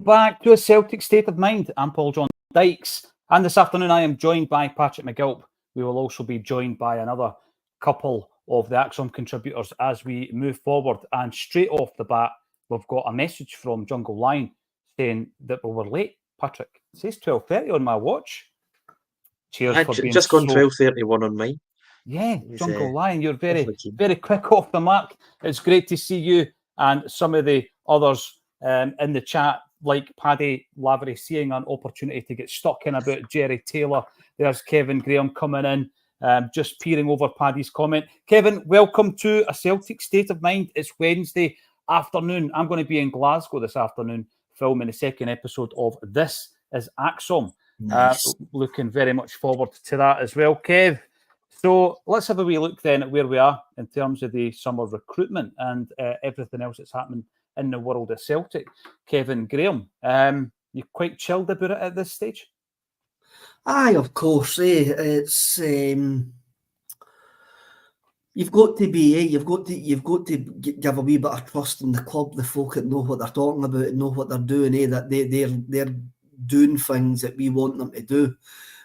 back to A Celtic State of Mind. I'm Paul John Dykes, and this afternoon I am joined by Patrick McGilp. We will also be joined by another couple of the Acsom contributors as we move forward. And straight off the bat, we've got a message from Jungle Lion saying that we were late. Patrick, it says 12:30 on my watch. Cheers for being just gone 12:31 on mine. Yeah, Jungle Lion, you're very quick off the mark. It's great to see you and some of the others in the chat, like Paddy Lavery, seeing an opportunity to get stuck in about Jerry Taylor. There's Kevin Graham coming in, just peering over Paddy's comment. Kevin, welcome to A Celtic State of Mind. It's Wednesday afternoon. I'm going to be in Glasgow this afternoon, filming the second episode of This is Acsom. Nice. Looking very much forward to that as well, Kev. So let's have a wee look then at where we are in terms of the summer recruitment and everything else that's happening in the world of Celtic. Kevin Graham, you quite chilled about it at this stage? Aye, of course. It's you've got to be. You've got to give a wee bit of trust in the club, the folk that know what they're talking about and know what they're doing. That they're doing things that we want them to do,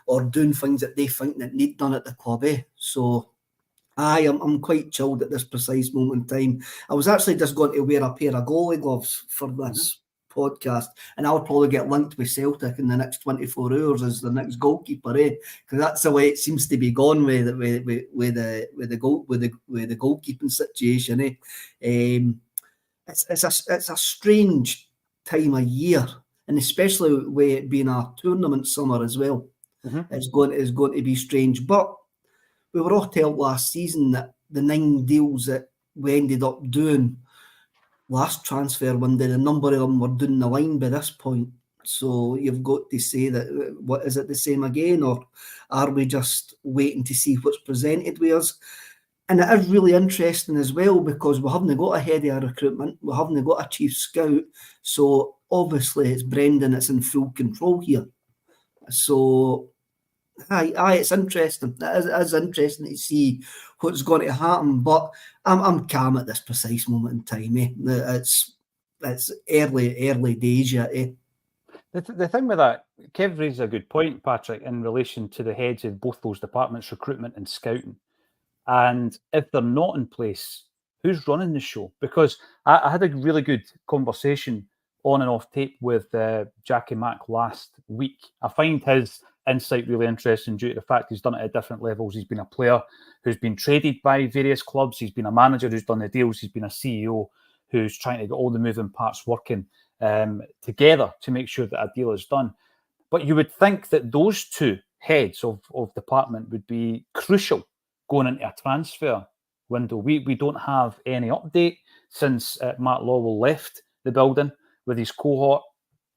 or doing things that they think that need done at the club. So I'm quite chilled at this precise moment in time. I was actually just going to wear a pair of goalie gloves for this podcast, and I'll probably get linked with Celtic in the next 24 hours as the next goalkeeper, because that's the way it seems to be gone with the goalkeeping situation. It's a strange time of year, and especially with it being a tournament summer as well. It's going to be strange, but we were all told last season that the 9 deals that we ended up doing last transfer window, a number of them were doing the line by this point. So you've got to say that, what is it, the same again, or are we just waiting to see what's presented with us? And it is really interesting as well, because we haven't got a head of our recruitment, we haven't got a chief scout, so obviously it's Brendan that's in full control here. So aye, it's interesting. It is interesting to see what's going to happen, but I'm calm at this precise moment in time. It's early days yet. The thing with that, Kev raises a good point, Patrick, in relation to the heads of both those departments, recruitment and scouting. And if they're not in place, who's running the show? Because I had a really good conversation on and off tape with Jackie Mack last week. I find his insight really interesting due to the fact he's done it at different levels. He's been a player who's been traded by various clubs. He's been a manager who's done the deals. He's been a CEO who's trying to get all the moving parts working together to make sure that a deal is done. But you would think that those two heads of department would be crucial going into a transfer window. We don't have any update since Matt Lawwell left the building with his cohort.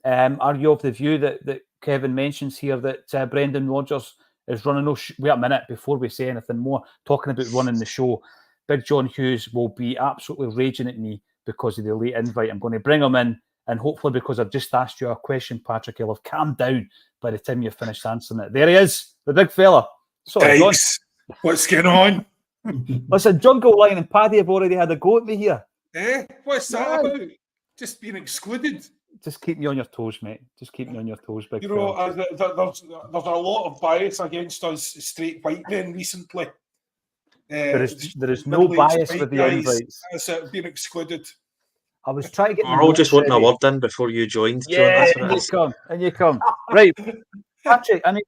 Are you of the view that Kevin mentions here that Brendan Rodgers is running? Wait a minute before we say anything more. Talking about running the show, Big John Hughes will be absolutely raging at me because of the late invite. I'm going to bring him in, and hopefully, because I've just asked you a question, Patrick, he'll have calmed down by the time you've finished answering it. There he is, the big fella. Sorry, John. What's going on? Listen, Jungle Lion and Paddy have already had a go at me here. What's that about? Just being excluded. Just keep me on your toes, mate. Just keep me on your toes, big fella. There's a lot of bias against us straight white men recently. There is no bias with the invites. That's being excluded. I was trying to get. We're all just wanting a word in before you joined. Yeah, and you come. Right, Patrick. I mean,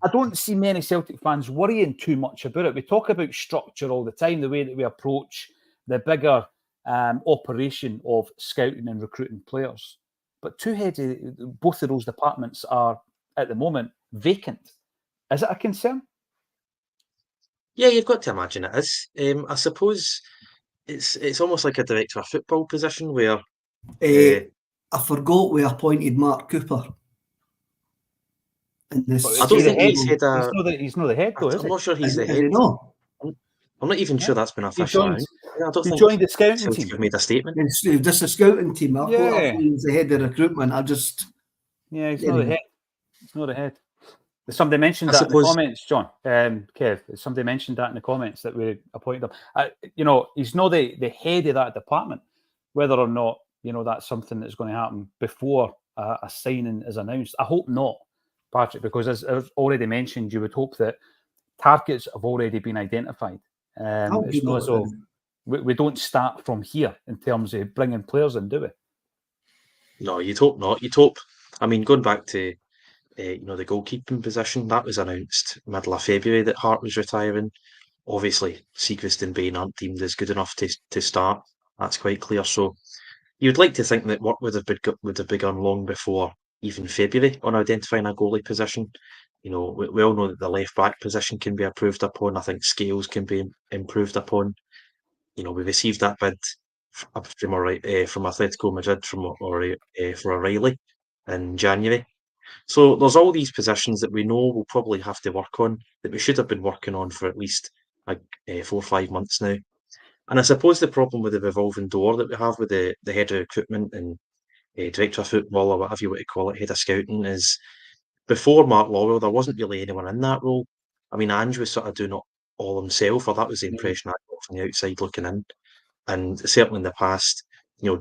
I don't see many Celtic fans worrying too much about it. We talk about structure all the time, the way that we approach the bigger operation of scouting and recruiting players. But two heads of both of those departments are, at the moment, vacant. Is it a concern? Yeah, you've got to imagine it is. I suppose it's almost like a director of football position where... I forgot we appointed Mark Cooper. I don't think he's head of... He's not the head, though, is he? I'm not sure he's the head. No. I'm not even sure that's been official. He joined the scouting team. Made a statement. It's just a scouting team. I thought he was the head of recruitment. He's not the head. He's not the head. Somebody mentioned that in the comments, John. Kev, somebody mentioned that in the comments that we appointed him. He's not the head of that department. Whether or not, that's something that's going to happen before a signing is announced? I hope not, Patrick, because as already mentioned, you would hope that targets have already been identified. It's not as though we don't start from here in terms of bringing players in, do we? No, you'd hope not. You'd hope. I mean, going back to the goalkeeping position, that was announced middle of February that Hart was retiring. Obviously, Siegrist and Bain aren't deemed as good enough to start. That's quite clear. So you'd like to think that work would have begun long before even February on identifying a goalie position. We all know that the left back position can be improved upon. I think scales can be improved upon. We received that bid from Atletico Madrid for O'Reilly in January. So there's all these positions that we know we'll probably have to work on, that we should have been working on for at least 4 or 5 months now. And I suppose the problem with the revolving door that we have with the head of recruitment and director of football, or whatever you want to call it, head of scouting, is before Mark Lawwell, there wasn't really anyone in that role. I mean, Ange was sort of doing it all himself, or that was the impression I got from the outside looking in. And certainly in the past,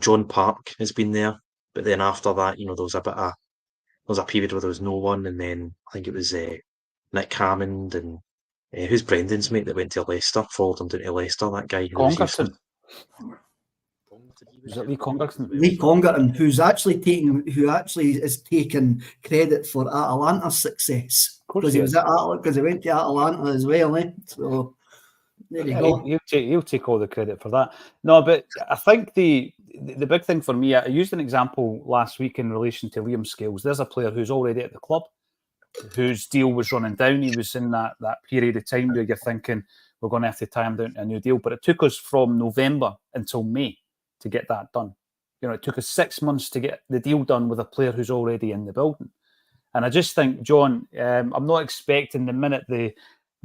John Park has been there, but then after that, there was a period where there was no one, and then I think it was Nick Hammond and who's Brendan's mate that went to Leicester, followed him down to Leicester. That guy who was useless. Was it Lee Congerton? Lee Congerton, who actually is taking credit for Atalanta's success, because he went to Atalanta as well. So there you go. He'll take all the credit for that. No, but I think the big thing for me, I used an example last week in relation to Liam Scales. There's a player who's already at the club, whose deal was running down. He was in that period of time where you're thinking we're going to have to tie him down to a new deal. But it took us from November until May to get that done. It took us 6 months to get the deal done with a player who's already in the building. And I just think, John, I'm not expecting the minute the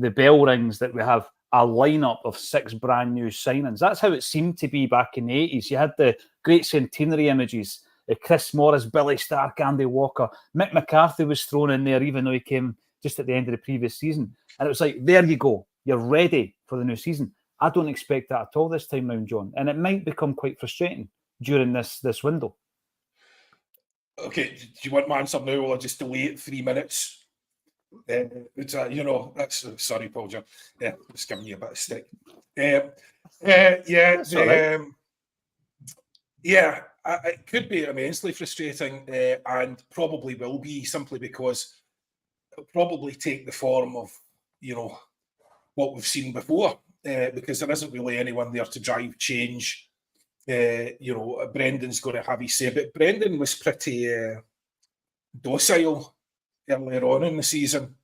bell rings that we have a lineup of 6 brand new signings. That's how it seemed to be back in the 80s. You had the great centenary images, Chris Morris, Billy Stark, Andy Walker. Mick McCarthy was thrown in there, even though he came just at the end of the previous season. And it was like, there you go. You're ready for the new season. I don't expect that at all this time round, John. And it might become quite frustrating during this window. Okay, do you want my answer now, or I'll just delay it 3 minutes? That's sorry, Paul John. Yeah, just giving you a bit of stick. It could be immensely frustrating, and probably will be, simply because it'll probably take the form of what we've seen before, because there isn't really anyone there to drive change. Brendan's going to have his say, but Brendan was pretty docile earlier on in the season,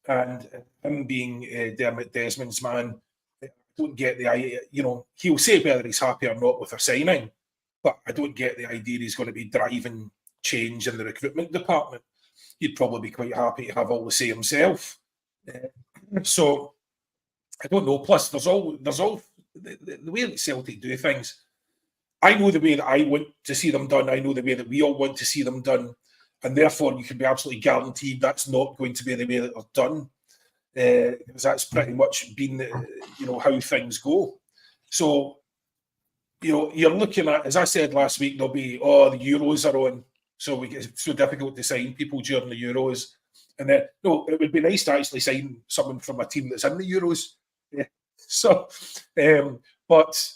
and him being Dermot Desmond's man, I don't get the idea. He'll say whether he's happy or not with a signing, but I don't get the idea he's going to be driving change in the recruitment department. He'd probably be quite happy to have all the say himself. So I don't know. Plus, there's all the way that Celtic do things. I know the way that I want to see them done. I know the way that we all want to see them done. And therefore, you can be absolutely guaranteed that's not going to be the way that they're done, because that's pretty much been, how things go. So, you're looking at, as I said last week, there'll be, the Euros are on, so it's so difficult to sign people during the Euros. And then, it would be nice to actually sign someone from a team that's in the Euros. Yeah. So, but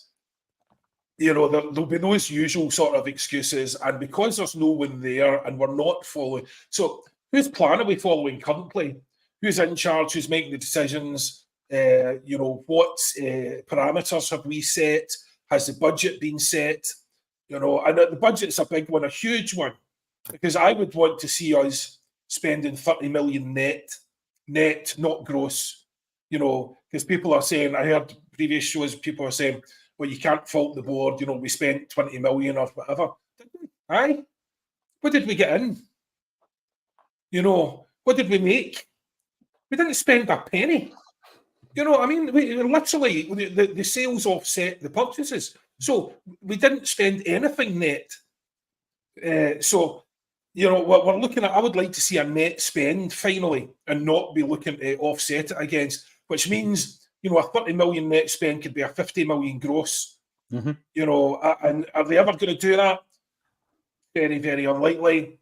there'll be those usual sort of excuses, and because there's no one there and we're not following. So whose plan are we following currently? Who's in charge? Who's making the decisions? What parameters have we set? Has the budget been set? And the budget's a big one, a huge one, because I would want to see us spending 30 million net, not gross. Because people are saying, I heard previous shows, people are saying, well, you can't fault the board. We spent 20 million or whatever. Aye? What did we get in? What did we make? We didn't spend a penny. We literally, the sales offset the purchases. So we didn't spend anything net. So what we're looking at, I would like to see a net spend finally, and not be looking to offset it against, which means, a 30 million net spend could be a 50 million gross. Mm-hmm. And are they ever going to do that? Very, very unlikely.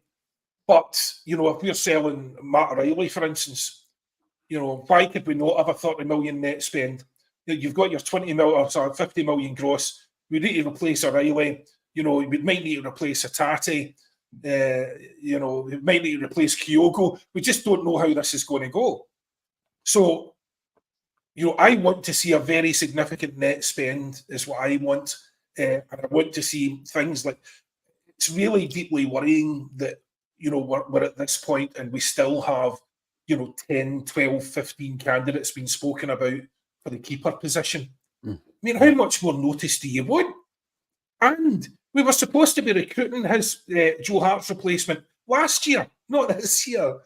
But, you know, if we're selling Matt O'Reilly, for instance, you know, why could we not have a 30 million net spend? You've got your 20 million, or sorry, 50 million gross. We need to replace O'Reilly. You know, we might need to replace Hatate. You know, we might need to replace Kyogo. We just don't know how this is going to go. So, you know, I want to see a very significant net spend is what I want. And I want to see things like, it's really deeply worrying that, you know, we're at this point and we still have, you know, 10, 12, 15 candidates being spoken about for the keeper position. I mean, how much more notice do you want? And we were supposed to be recruiting his Joe Hart's replacement last year, not this year.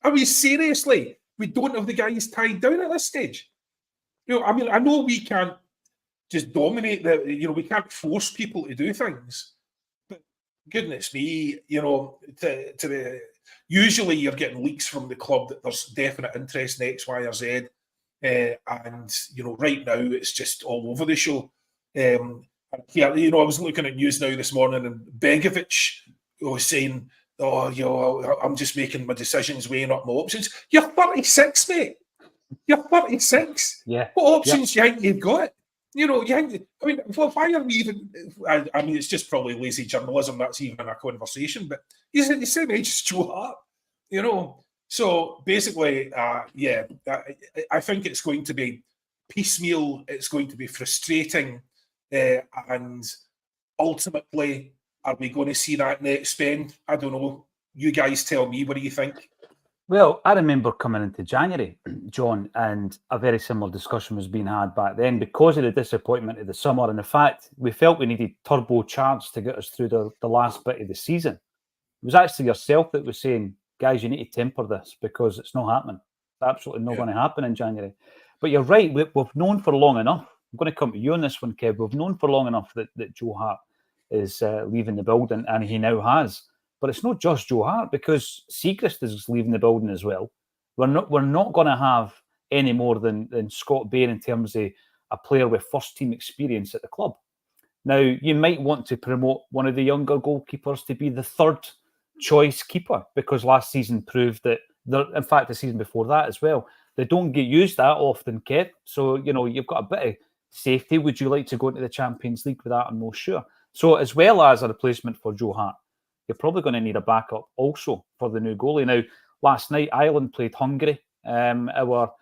Are we seriously? We don't have the guys tied down at this stage. You know, I mean, I know we can't just dominate you know, we can't force people to do things. But goodness me, you know, usually you're getting leaks from the club that there's definite interest in X, Y, or Z. And, you know, right now it's just all over the show. Yeah, you know, I was looking at news now this morning and Begovic was saying, oh, you know, I'm just making my decisions, weighing up my options. You're 36, mate. You're 36. Yeah. What options do you think you've got? You know, you think, I mean, why are we even, I mean, it's just probably lazy journalism, that's even a conversation, but he's the same age as Joe Hart, you know. So basically, yeah, I think it's going to be piecemeal, it's going to be frustrating, and ultimately, are we going to see that net spend? I don't know. You guys tell me, what do you think? Well, I remember coming into January, John, and a very similar discussion was being had back then because of the disappointment of the summer and the fact we felt we needed turbocharged to get us through the last bit of the season. It was actually yourself that was saying, guys, you need to temper this because it's not happening. It's absolutely not going to happen in January. But you're right, we've known for long enough. I'm going to come to you on this one, Kev. We've known for long enough that Joe Hart is leaving the building, and he now has. But it's not just Joe Hart, because Siegrist is leaving the building as well. We're not going to have any more than Scott Bain in terms of a player with first team experience at the club. Now, you might want to promote one of the younger goalkeepers to be the third choice keeper, because last season proved that, in fact, the season before that as well, they don't get used that often, Kev. So, you know, you've got a bit of safety. Would you like to go into the Champions League with that? I'm not sure. So, as well as a replacement for Joe Hart, you're probably going to need a backup also for the new goalie. Now, last night, Ireland played Hungary. Our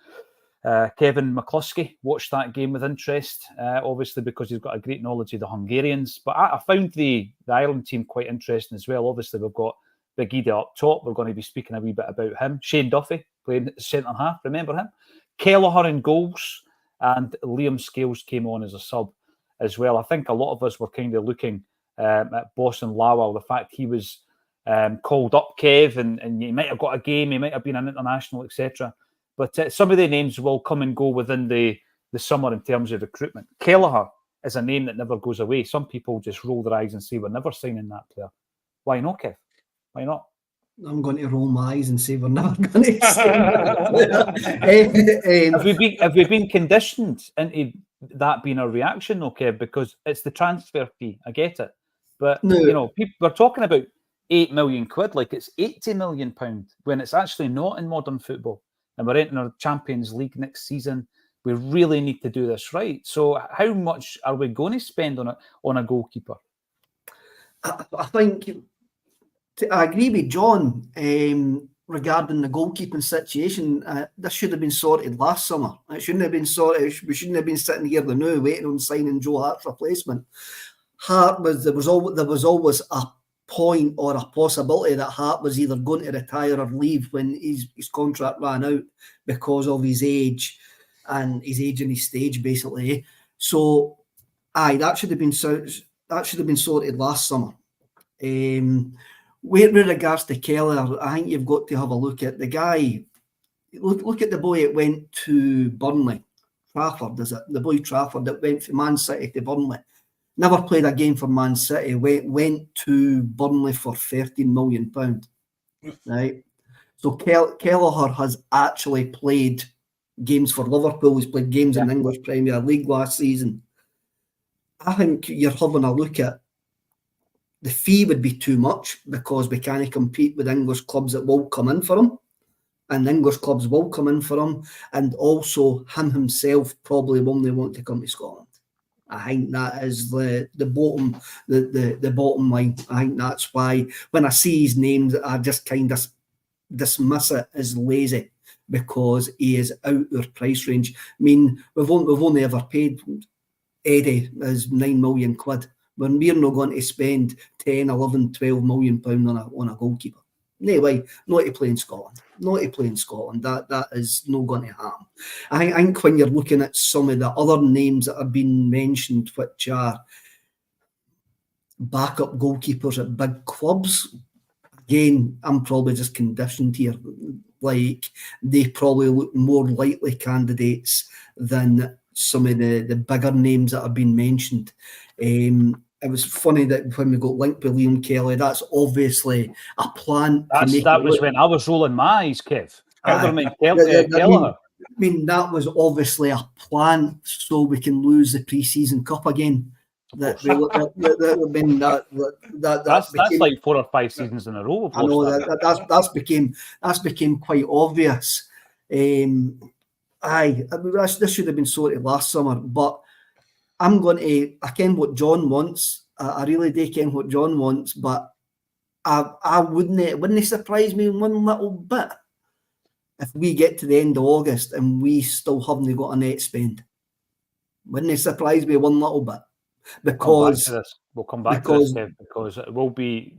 Kevin McCluskey watched that game with interest, obviously because he's got a great knowledge of the Hungarians. But I found the Ireland team quite interesting as well. Obviously, we've got Big Edie up top. We're going to be speaking a wee bit about him. Shane Duffy playing centre-half, remember him? Kelleher in goals, and Liam Scales came on as a sub as well. I think a lot of us were kind of looking at Boston Lawal, the fact he was called up, Kev, and he might have got a game, he might have been an international, etc. But some of the names will come and go within the summer in terms of recruitment. Kelleher is a name that never goes away. Some people just roll their eyes and say, we're never signing that player. Why not, Kev? Why not? I'm going to roll my eyes and say we're never going to sign that player. Have we been conditioned into that being a reaction, okay? Because it's the transfer fee. I get it. But, no. You know, we're talking about 8 million quid, like it's 80 million pound, when it's actually not in modern football. And we're entering our Champions League next season. We really need to do this right. So how much are we going to spend on a goalkeeper? I think I agree with John regarding the goalkeeping situation. This should have been sorted last summer. It shouldn't have been sorted. We shouldn't have been sitting here now waiting on signing Joe Hart's replacement. There was always a point or a possibility that Hart was either going to retire or leave when his contract ran out because of his age and his stage, basically. So, that should have been sorted last summer. With regards to Kelleher, I think you've got to have a look at the guy. Look at the boy that went to Burnley. Trafford, is it? The boy Trafford that went from Man City to Burnley. Never played a game for Man City. Went to Burnley for £13 million. Right? So Kelleher has actually played games for Liverpool. He's played games in the English Premier League last season. I think you're having a look at the fee would be too much because we can't compete with English clubs that will come in for him, and English clubs will come in for him, and also him himself probably won't want to come to Scotland. I think that is the bottom line. I think that's why when I see his names, I just kind of dismiss it as lazy because he is out our price range. I mean, we've only ever paid Eddie as £9 million. When we're not going to spend 10, 11, 12 million pound on a goalkeeper. No way, not to play in Scotland. Not to play in Scotland. That is not going to happen. I think when you're looking at some of the other names that have been mentioned, which are backup goalkeepers at big clubs, again, I'm probably just conditioned here. Like, they probably look more likely candidates than some of the bigger names that have been mentioned. It was funny that when we got linked with Liam Kelly, that's obviously a plan. That was when I was rolling my eyes, Kev. I mean, that was obviously a plan so we can lose the pre-season cup again. That's like 4 or 5 seasons in a row. I know that's became quite obvious. This should have been sorted last summer, but I ken what John wants. I really do ken what John wants, but it wouldn't surprise me one little bit if we get to the end of August and we still haven't got a net spend. Wouldn't it surprise me one little bit? Because we'll come back to this, Kev, because it will be,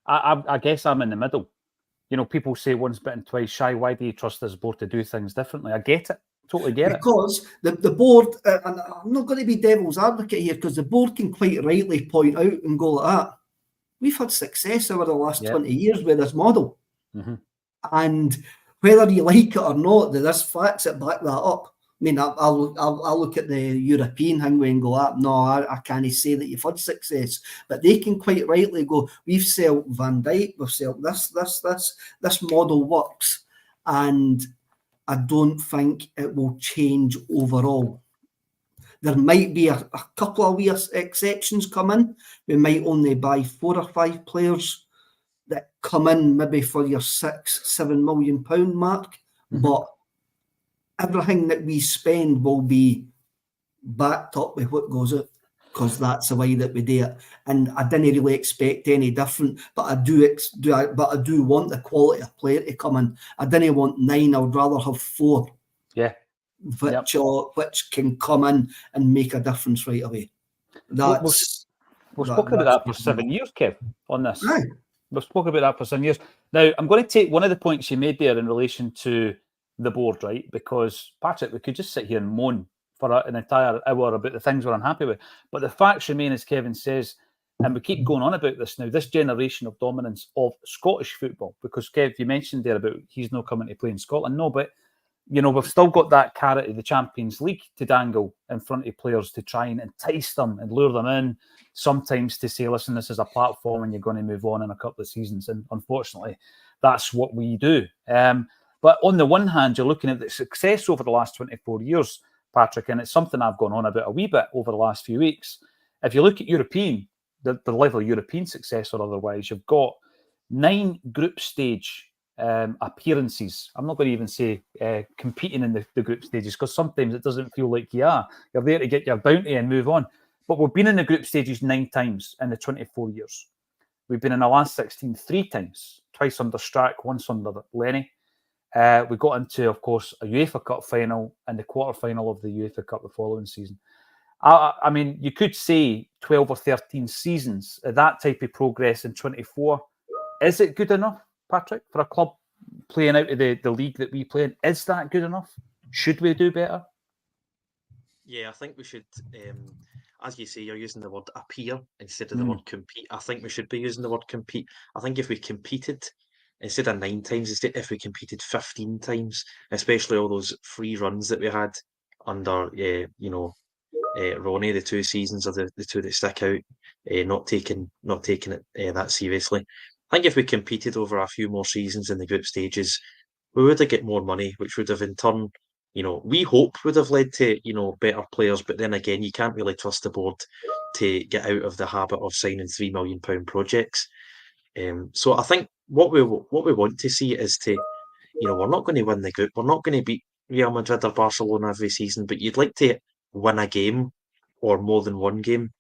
I guess I'm in the middle. People say once bitten, twice shy. Why do you trust this board to do things differently? I get it. Totally get it. Because the board, and I'm not going to be devil's advocate here, because the board can quite rightly point out and go like that. We've had success over the last 20 years with this model. Mm-hmm. And whether you like it or not, there's facts that back that up. I mean, I'll look at the European thing and go, no, I can't say that you've had success. But they can quite rightly go, we've sold Van Dijk, we've sold this model works. And I don't think it will change overall. There might be a couple of wee exceptions come in. We might only buy 4 or 5 players that come in maybe for your £6-7 million mark. Mm-hmm. But everything that we spend will be backed up with what goes out, because that's the way that we do it. And I didn't really expect any different, but I do want the quality of player to come in. I didn't want 9, I would rather have 4. Yeah. Which can come in and make a difference right away. We've spoken about that for 7 years, Kev, on this. Right. We've spoken about that for 7 years. Now, I'm going to take one of the points you made there in relation to the board, right? Because, Patrick, we could just sit here and moan for an entire hour about the things we're unhappy with. But the facts remain, as Kevin says, and we keep going on about this now, this generation of dominance of Scottish football. Because, Kev, you mentioned there about he's not coming to play in Scotland. No, but we've still got that carrot of the Champions League to dangle in front of players to try and entice them and lure them in, sometimes to say, listen, this is a platform and you're going to move on in a couple of seasons. And unfortunately, that's what we do. But on the one hand, you're looking at the success over the last 24 years, Patrick, and it's something I've gone on about a wee bit over the last few weeks. If you look at the level of European success or otherwise, you've got 9 group stage appearances. I'm not going to even say competing in the group stages, because sometimes it doesn't feel like you are. You're there to get your bounty and move on. But we've been in the group stages 9 times in the 24 years. We've been in the last 16 3 times, twice under Strack, once under Lenny. We got into, of course, a UEFA Cup final and the quarter-final of the UEFA Cup the following season. I mean, you could say 12 or 13 seasons of that type of progress in 24. Is it good enough, Patrick, for a club playing out of the league that we play in? Is that good enough? Should we do better? Yeah, I think we should, as you say, you're using the word appear instead of the word compete. I think we should be using the word compete. I think if we competed, instead of 9 times, if we competed 15 times, especially all those free runs that we had under, Ronnie, the 2 seasons of the 2 that stick out, not taking it that seriously. I think if we competed over a few more seasons in the group stages, we would have get more money, which would have in turn we hope would have led to, better players. But then again, you can't really trust the board to get out of the habit of signing £3 million projects. So I think what we want to see is we're not going to win the group. We're not going to beat Real Madrid or Barcelona every season, but you'd like to win a game or more than one game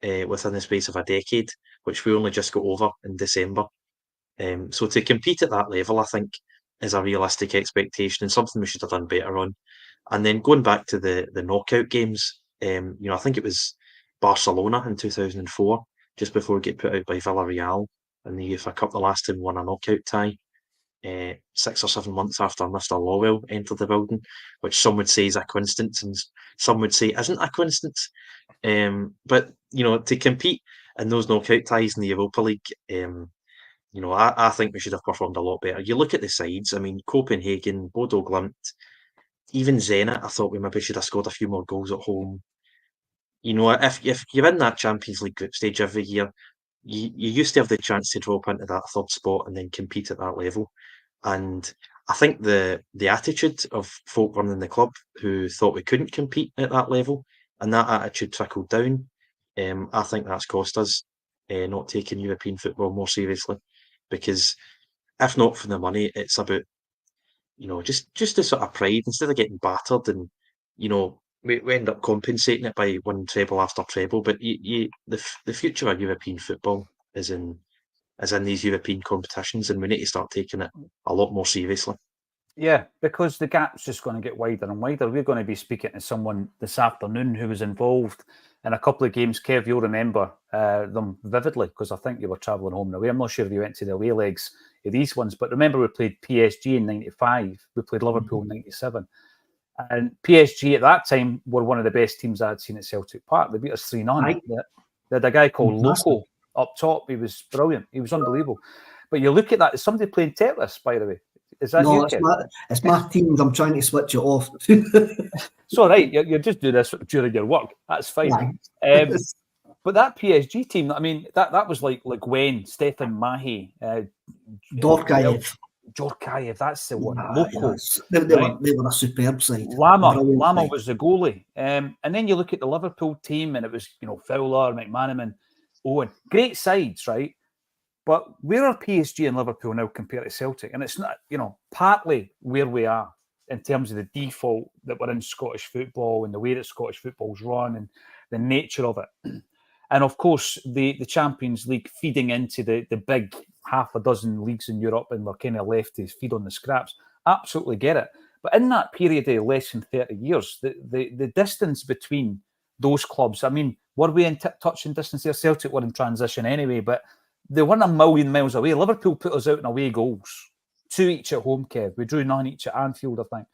within the space of a decade, which we only just got over in December. So to compete at that level, I think, is a realistic expectation and something we should have done better on. And then going back to the knockout games, I think it was Barcelona in 2004, just before we get put out by Villarreal in the UEFA Cup, the last time we won a knockout tie. 6 or 7 months after Mr. Lawwell entered the building, which some would say is a coincidence and some would say isn't a coincidence. But to compete in those knockout ties in the Europa League, I think we should have performed a lot better. You look at the sides, I mean, Copenhagen, Bodo Glimt, even Zenit, I thought we maybe should have scored a few more goals at home. If you're in that Champions League group stage every year, you used to have the chance to drop into that third spot and then compete at that level. And I think the attitude of folk running the club who thought we couldn't compete at that level, and that attitude trickled down. I think that's cost us not taking European football more seriously. Because if not for the money, it's about just the sort of pride instead of getting battered and we end up compensating it by winning treble after treble. But the future of European football is in these European competitions, and we need to start taking it a lot more seriously. Yeah, because the gap's just going to get wider and wider. We're going to be speaking to someone this afternoon who was involved in a couple of games. Kev, you'll remember them vividly because I think you were travelling home and away. I'm not sure if you went to the away legs of these ones, but remember we played PSG in 95. We played Liverpool in 97. And PSG at that time were one of the best teams I'd seen at Celtic Park. They beat us 3-0. Right. They had a guy called Loco up top. He was brilliant. He was unbelievable. But you look at that, is somebody playing Tetris, by the way? Is that no, you, it's my teams. I'm trying to switch it off. It's all right. You just do this during your work. That's fine. Right. But that PSG team, I mean, that was like Gwen, Stefan Mahe, Dorkaev. Jorkaev, that's the one. Loco. They were a superb side. Lama was the goalie. And then you look at the Liverpool team, and it was, Fowler, McManaman, Owen. Great sides, right? But where are PSG and Liverpool now compared to Celtic? And it's not, partly where we are in terms of the default that we're in Scottish football and the way that Scottish football's run and the nature of it. And of course, the Champions League feeding into the big half a dozen leagues in Europe, and we're kind of left to feed on the scraps. Absolutely get it. But in that period of less than 30 years, the distance between those clubs, I mean, were we in touching distance there? Celtic were in transition anyway, but they weren't a million miles away. Liverpool put us out in away goals. 2 each at home, Kev. We drew 9 each at Anfield, I think.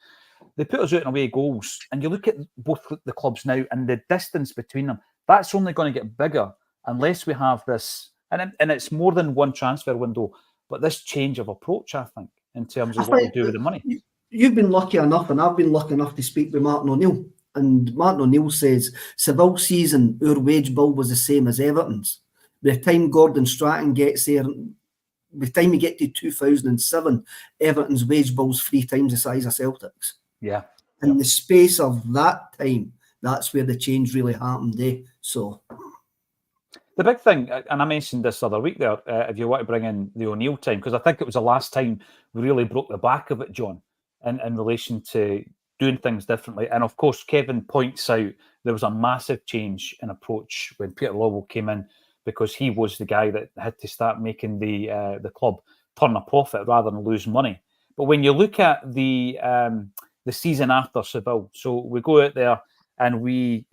They put us out in away goals. And you look at both the clubs now and the distance between them, that's only going to get bigger unless we have this, and it's more than one transfer window, but this change of approach, I think, in terms of what we do with the money. You've been lucky enough, and I've been lucky enough to speak with Martin O'Neill. And Martin O'Neill says, Seville's season, our wage bill was the same as Everton's. By the time Gordon Stratton gets there, by the time we get to 2007, Everton's wage bill's 3 times the size of Celtic's. Yeah. In the space of that time, that's where the change really happened. So the big thing, and I mentioned this other week there, if you want to bring in the O'Neill time, because I think it was the last time we really broke the back of it, John, in relation to doing things differently. And of course, Kevin points out there was a massive change in approach when Peter Lawwell came in, because he was the guy that had to start making the club turn a profit rather than lose money. But when you look at the season after Seville, so we go out there and we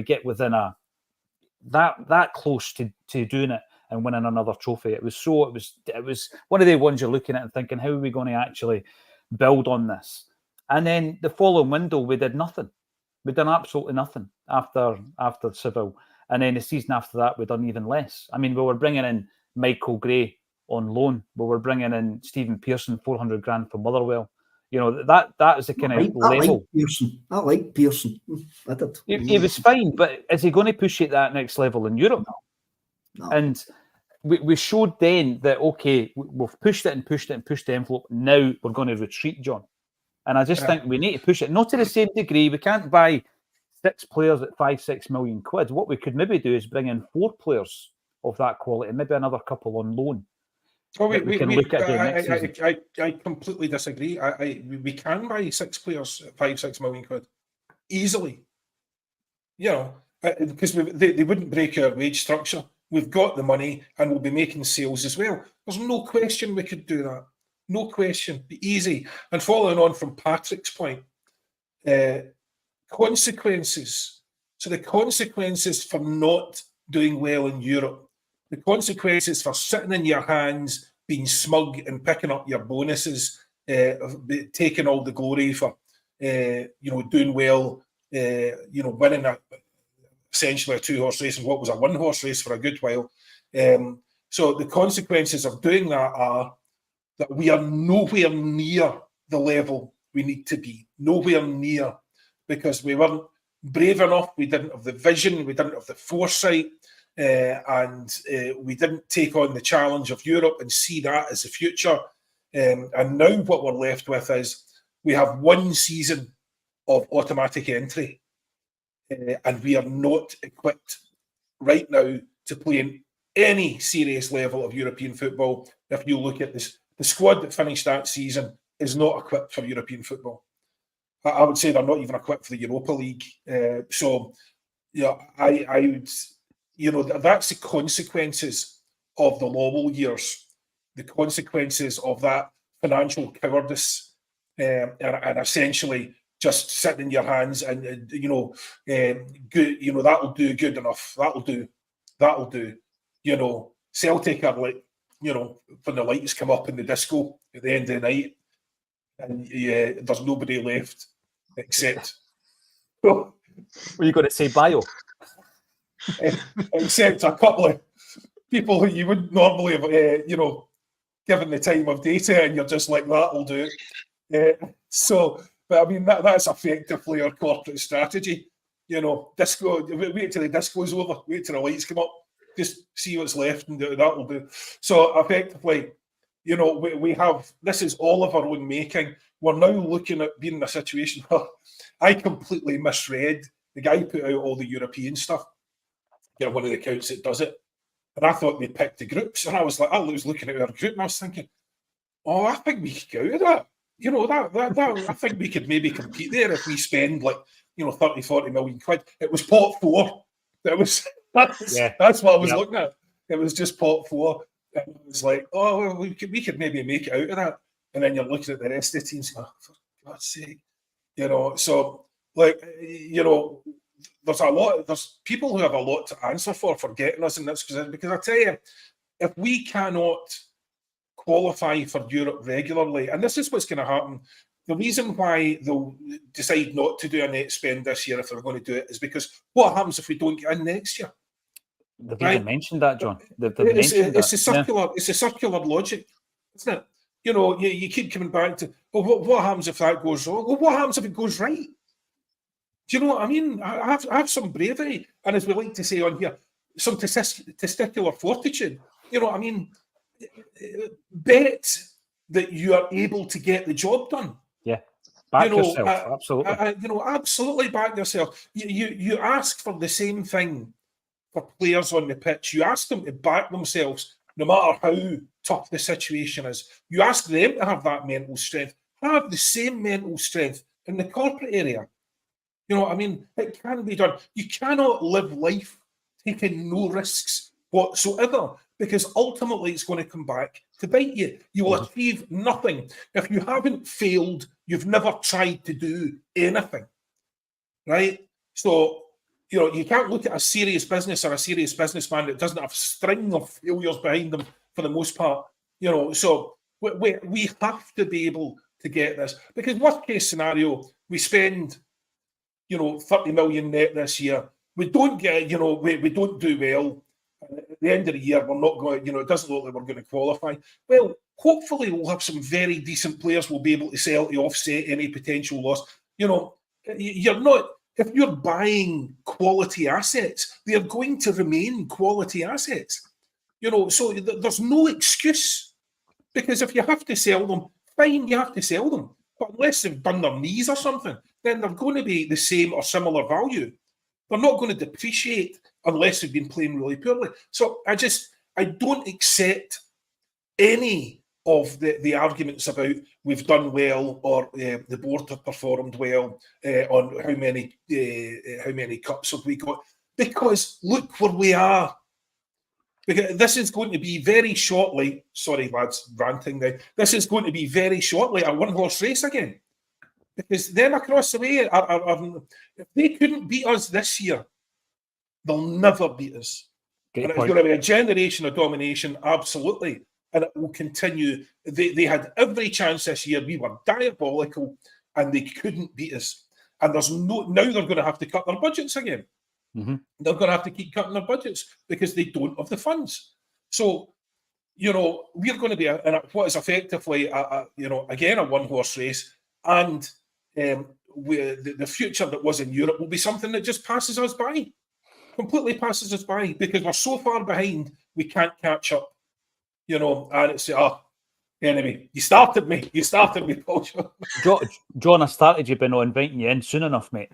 get within that close to doing it and winning another trophy. It was one of the ones you're looking at and thinking, how are we going to actually build on this? And then the following window, we did nothing. We done absolutely nothing after Seville. And then the season after that, we've done even less. I mean, we were bringing in Michael Gray on loan. We were bringing in Stephen Pearson, 400 grand from Motherwell. That is the kind of level. I like Pearson. I did. He was fine, but is he going to push it that next level in Europe? No. And we showed then that, okay, we've pushed it and pushed it and pushed the envelope. Now we're going to retreat, John. And I just think we need to push it, not to the same degree. We can't buy 6 players at 5-6 million quid. What we could maybe do is bring in 4 players of that quality, maybe another couple on loan. Oh, We can look at doing next season. I completely disagree. We can buy 6 players at 5-6 million quid easily. You know, because they wouldn't break our wage structure. We've got the money and we'll be making sales as well. There's no question we could do that. No question. Be easy. And following on from Patrick's point, consequences. So the consequences for not doing well in Europe, the consequences for sitting in your hands, being smug and picking up your bonuses, taking all the glory for doing well, winning essentially a 2-horse race and what was a 1-horse race for a good while. So the consequences of doing that are that we are nowhere near the level we need to be. Nowhere near, because we weren't brave enough, we didn't have the vision, we didn't have the foresight, and we didn't take on the challenge of Europe and see that as the future. And now what we're left with is we have 1 season of automatic entry, and we are not equipped right now to play in any serious level of European football. If you look at this, the squad that finished that season is not equipped for European football. I would say they're not even equipped for the Europa League. So, I would, that's the consequences of the Lowell years, the consequences of that financial cowardice, and essentially just sitting in your hands and good, that'll do good enough. That'll do. Celtic are like, when the lights come up in the disco at the end of the night, and there's nobody left except. Were you going to say bio? Except a couple of people who you wouldn't normally have, given the time of data, and you're just like, that'll do. But I mean, that's effectively our corporate strategy. Disco, wait till the disco's over, wait till the lights come up, just see what's left, and that'll do. So effectively, we have, this is all of our own making. We're now looking at being in a situation where I completely misread. The guy put out all the European stuff. One of the accounts that does it. And I thought they'd picked the groups. And I was looking at our group and I was thinking, I think we could get out of that. I think we could maybe compete there if we spend 30, 40 million quid. It was pot 4. That's what I was looking at. It was just pot 4. And it was like, we could maybe make it out of that. And then you're looking at the rest of the teams, for God's sake. So there's people who have a lot to answer for getting us in this position. Because I tell you, if we cannot qualify for Europe regularly, and this is what's going to happen, the reason why they'll decide not to do a net spend this year if they're going to do it is because what happens if we don't get in next year? They've even mentioned that, John. It's a circular logic, isn't it? You keep coming back to, what happens if that goes wrong? Well, what happens if it goes right? Do you know what I mean? I have some bravery, and as we like to say on here, some testicular fortitude. Bet that you are able to get the job done. Yeah, back yourself. Absolutely. Absolutely back yourself. You ask for the same thing for players on the pitch. You ask them to back themselves, no matter how tough the situation is. You ask them to have that mental strength. Have the same mental strength in the corporate area. It can be done. You cannot live life taking no risks whatsoever, because ultimately it's going to come back to bite you. You will achieve nothing. If you haven't failed, you've never tried to do anything, right? So, you can't look at a serious business or a serious businessman that doesn't have a string of failures behind them for the most part. So we have to be able to get this, because worst case scenario, we spend 30 million net this year. We don't get, we don't do well. At the end of the year, we're not going, it doesn't look like we're going to qualify. Well, hopefully we'll have some very decent players we'll be able to sell to offset any potential loss. You're not, if you're buying quality assets, they're going to remain quality assets. So there's no excuse, because if you have to sell them, fine, you have to sell them. But unless they've done their knees or something, then they're going to be the same or similar value. They're not going to depreciate unless they've been playing really poorly. So I don't accept any of the arguments about we've done well or the board have performed well on how many cups have we got, because look where we are. Because this is going to be very shortly, sorry lads, ranting now, this is going to be very shortly a one-horse race again. Because them across the way, if they couldn't beat us this year, they'll never beat us. And it's going to be a generation of domination, absolutely. And it will continue. They had every chance this year. We were diabolical and they couldn't beat us. And now they're going to have to cut their budgets again. Mm-hmm. They're going to have to keep cutting their budgets because they don't have the funds. So, we're going to be in what is effectively, again, a one-horse race. And the future that was in Europe will be something that just passes us by. Completely passes us by because we're so far behind, we can't catch up. And it's, anyway, you started me, Paul. John, I started you by not inviting you in soon enough, mate.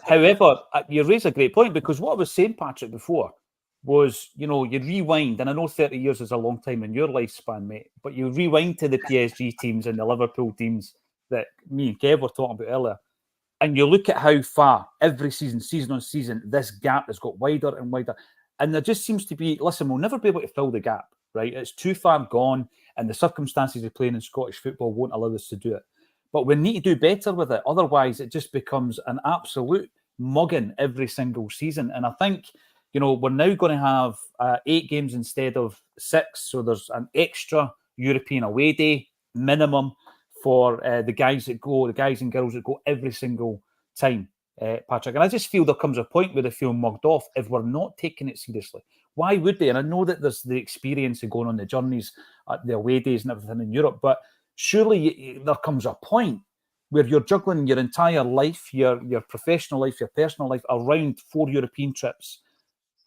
However, you raise a great point, because what I was saying, Patrick, before was, you rewind, and I know 30 years is a long time in your lifespan, mate, but you rewind to the PSG teams and the Liverpool teams that me and Kev were talking about earlier, and you look at how far every season on season, this gap has got wider and wider. And there just seems to be, listen, we'll never be able to fill the gap, right? It's too far gone, and the circumstances of playing in Scottish football won't allow us to do it. But we need to do better with it. Otherwise, it just becomes an absolute mugging every single season. And I think, we're now going to have 8 games instead of 6. So there's an extra European away day minimum for the guys and girls that go every single time, Patrick. And I just feel there comes a point where they feel mugged off if we're not taking it seriously. Why would they? And I know that there's the experience of going on the journeys, the away days and everything in Europe, but surely there comes a point where you're juggling your entire life, your professional life, your personal life around 4 European trips,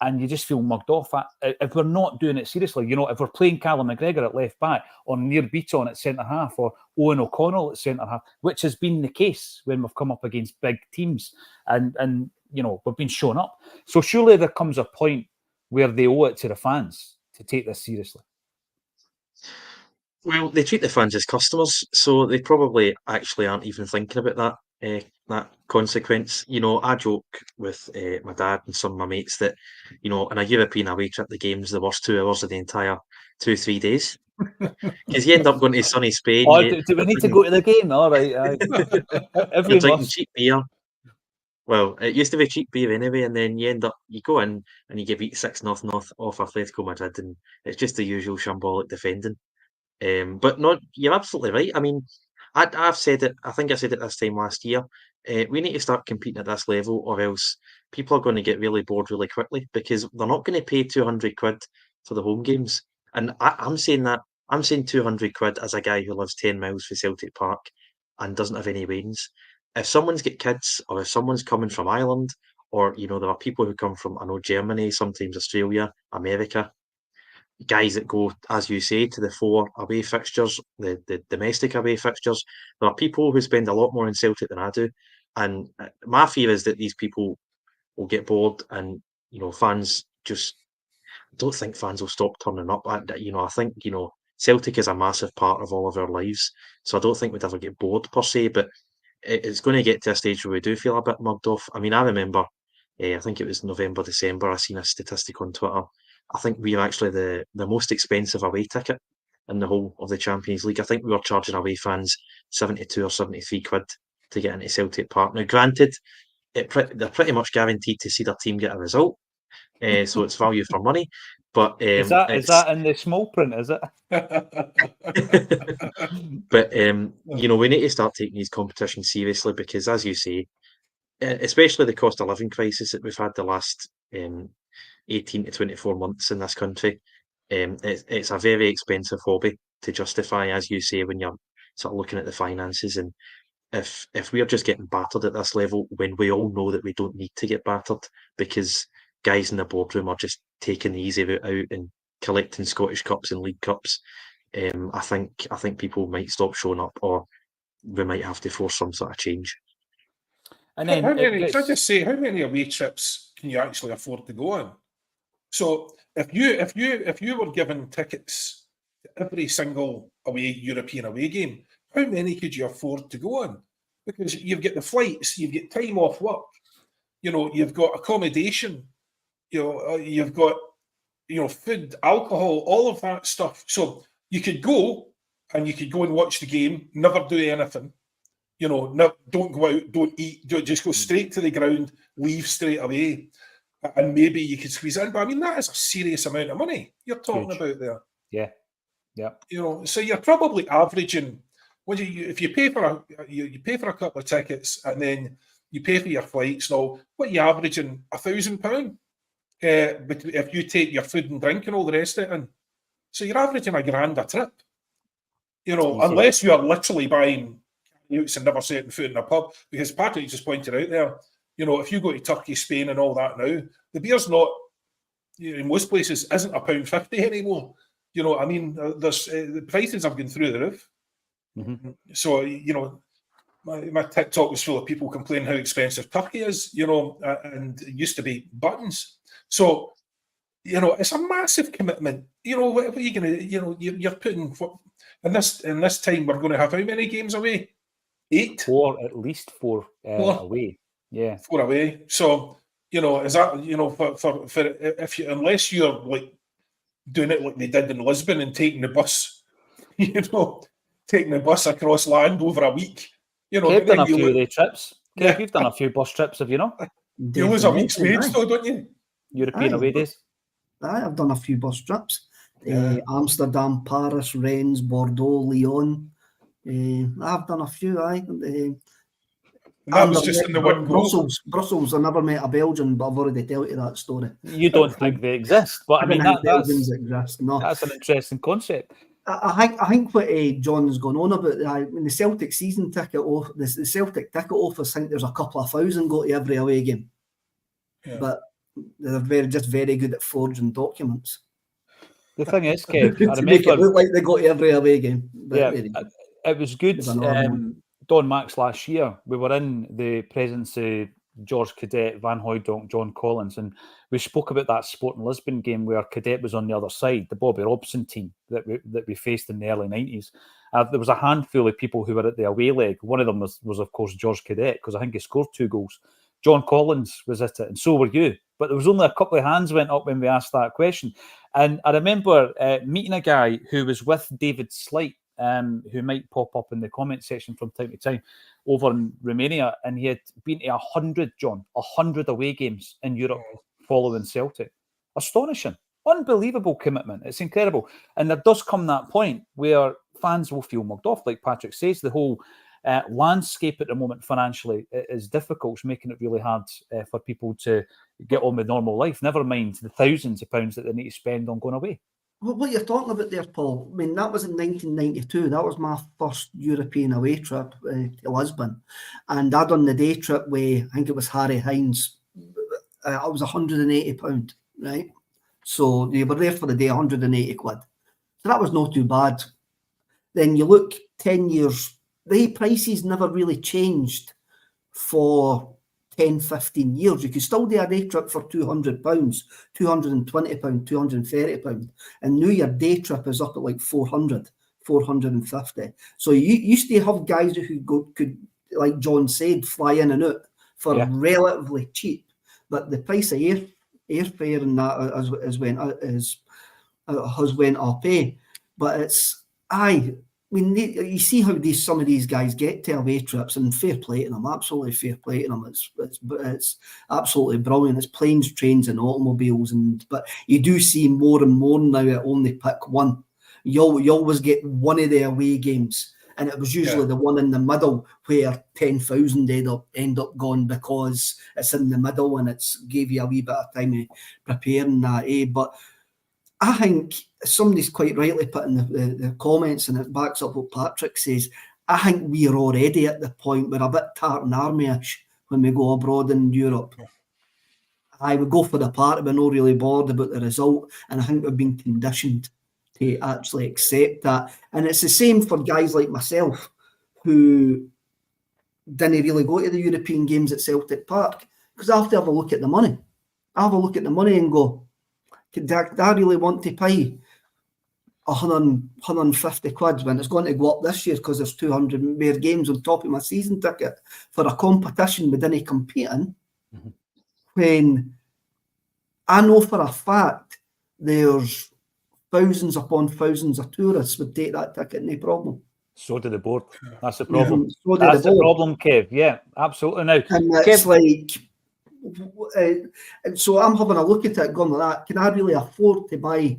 and you just feel mugged off. If we're not doing it seriously, if we're playing Callum McGregor at left back, or Near Beaton at centre half, or Owen O'Connell at centre half, which has been the case when we've come up against big teams, and we've been shown up. So surely there comes a point where they owe it to the fans to take this seriously. Well, they treat the fans as customers, so they probably actually aren't even thinking about that consequence. I joke with my dad and some of my mates that, in a European away trip, the game's the worst 2 hours of the entire 2-3 days. Because you end up going to sunny Spain. Do we need to go to the game? All right. You're drinking cheap beer. Well, it used to be cheap beer anyway, and then you go in and you get beat 6-0 off Atletico Madrid, and it's just the usual shambolic defending. But no, you're absolutely right. I mean, I've said it. I think I said it this time last year. We need to start competing at this level, or else people are going to get really bored really quickly, because they're not going to pay 200 quid for the home games. And I'm saying that. I'm saying 200 quid as a guy who lives 10 miles from Celtic Park and doesn't have any wains. If someone's got kids, or if someone's coming from Ireland, or there are people who come from, I know, Germany, sometimes Australia, America, guys that go, as you say, to the 4 away fixtures, the domestic away fixtures. There are people who spend a lot more in Celtic than I do, and my fear is that these people will get bored, and fans just I don't think fans will stop turning up. I think Celtic is a massive part of all of our lives, so I don't think we'd ever get bored per se, but it's going to get to a stage where we do feel a bit mugged off. I mean, I remember, I think it was November, December, I seen a statistic on Twitter. I think we are actually the most expensive away ticket in the whole of the Champions League. I think we were charging away fans 72 or 73 quid to get into Celtic Park. Now, granted, they're pretty much guaranteed to see their team get a result, so it's value for money. But is that in the small print? Is it? But we need to start taking these competitions seriously, because, as you say, especially the cost of living crisis that we've had the last 18 to 24 months in this country, it's a very expensive hobby to justify, as you say, when you're sort of looking at the finances. And if we're just getting battered at this level, when we all know that we don't need to get battered, because guys in the boardroom are just taking the easy route out and collecting Scottish Cups and League Cups, I think people might stop showing up, or we might have to force some sort of change. And then can I just say, how many away trips can you actually afford to go on? So if you were given tickets to every single European away game, how many could you afford to go on? Because you've got the flights, you've got time off work, you've got accommodation, you've got food, alcohol, all of that stuff. So you could go and watch the game, never do anything. Don't go out, don't eat, just go straight to the ground, leave straight away. And maybe you could squeeze in. But I mean, that is a serious amount of money you're talking about there. Yeah. So you're probably averaging, if you pay for a couple of tickets and then you pay for your flights and all, what are you averaging? £1,000? But if you take your food and drink and all the rest of it in. So you're averaging £1,000 a trip. Unless you are literally buying and never setting foot in a pub, because Patrick just pointed out there, if you go to Turkey, Spain and all that now, the beer's not, in most places, isn't £1.50 anymore. I mean, there's the prices have gone through the roof. Mm-hmm. So, my TikTok was full of people complaining how expensive Turkey is, and it used to be buttons. So, it's a massive commitment. What are you going to, you're putting, in this time, we're going to have how many games away? 8? 4, at least 4 away. Yeah. 4 away. So, is that, for if you, unless you're like doing it like they did in Lisbon and taking the bus, taking the bus across land over a week. Kev done a few of the trips. Kev, you've done a few bus trips, have you not? You lose a week's wage though, don't you? European away days. I've done a few bus trips. Amsterdam, Paris, Rennes, Bordeaux, Lyon. I've done a few, that was just in the one go. Brussels, I never met a Belgian, but I've already told you that story. You don't think they exist, but I mean, Belgians exist. No, that's an interesting concept. I think what John's gone on about, when the Celtic season ticket off, the Celtic ticket office, I think there's a couple of thousand go to every away game. Yeah. But they're very good at forging documents. The thing is, Kev, I remember, make it look like they go to every away game. It was good. Don Max last year, we were in the presence of George Cadet, Van Hooijdonk, John Collins, and we spoke about that Sporting Lisbon game where Cadet was on the other side, the Bobby Robson team that we faced in the early 90s. There was a handful of people who were at the away leg. One of them was of course, George Cadet, because I think he scored 2 goals. John Collins was at it, and so were you. But there was only a couple of hands went up when we asked that question. And I remember meeting a guy who was with David Slight, who might pop up in the comment section from time to time, over in Romania, and he had been to 100 away games in Europe following Celtic. Astonishing, unbelievable commitment. It's incredible. And there does come that point where fans will feel mugged off. Like Patrick says, the whole landscape at the moment financially is difficult. It's making it really hard for people to get on with normal life, never mind the thousands of pounds that they need to spend on going away. Well, what you're talking about there, Paul, I mean, that was in 1992. That was my first European away trip to Lisbon. And I done the day trip with, I think it was Harry Hines. It was £180, right? So you were there for the day, 180 quid. So that was not too bad. Then you look 10 years, the prices never really changed for 10, 15 years. You could still do a day trip for £200, £220, £230. And now your day trip is up at like 400, 450. So you used to have guys who could, like John said, fly in and out for relatively cheap. But the price of airfare and that has went up. But it's, I mean, you see how some of these guys get to away trips, and fair play to them, absolutely fair play to them. It's absolutely brilliant. It's planes, trains, and automobiles, but you do see more and more now that only pick one. You always get one of the away games, and it was usually the one in the middle where 10,000 end up gone because it's in the middle and it's gave you a wee bit of time preparing that. But I think somebody's quite rightly put in the comments, and it backs up what Patrick says. I think we are already at the point where a bit Tartan Army-ish when we go abroad in Europe. I would go for the party, but not really bored about the result. And I think we've been conditioned to actually accept that. And it's the same for guys like myself, who didn't really go to the European games at Celtic Park, because I have to have a look at the money. I have a look at the money and go, do I really want to pay 150 quid when it's going to go up this year because there's 200 more games on top of my season ticket for a competition we didn't compete in, when I know for a fact there's thousands upon thousands of tourists would take that ticket, no problem. So did the board. That's the problem. So That's the problem, Kev. Yeah, absolutely. Now, and it's like, so I'm having a look at it going like that. Can I really afford to buy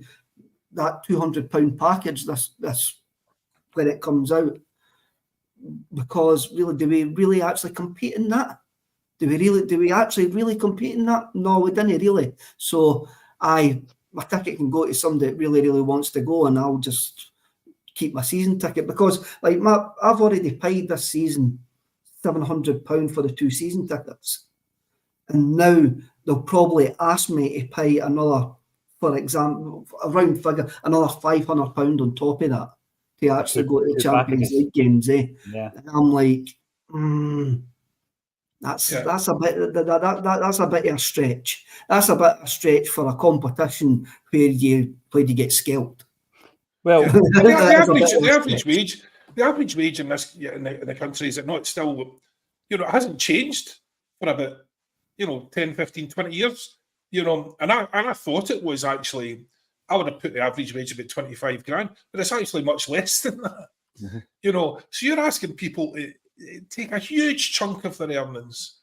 that £200 package this when it comes out? Because really, do we really actually compete in that? Do we actually really compete in that? No, we didn't really. So my ticket can go to somebody that really, really wants to go, and I'll just keep my season ticket, because like I've already paid this season £700 for the 2 season tickets, and now they'll probably ask me to pay another, for example, a round figure, another £500 on top of that to actually go to the Champions League games. Yeah. And I'm like, that's a bit that's a bit of a stretch. That's a bit of a stretch for a competition where you get scalped. Well, the average wage in this in the country, is it not still, it hasn't changed for about 10, 15, 20 years, and I thought it was actually, I would have put the average wage about 25 grand, but it's actually much less than that. So you're asking people to take a huge chunk of their earnings,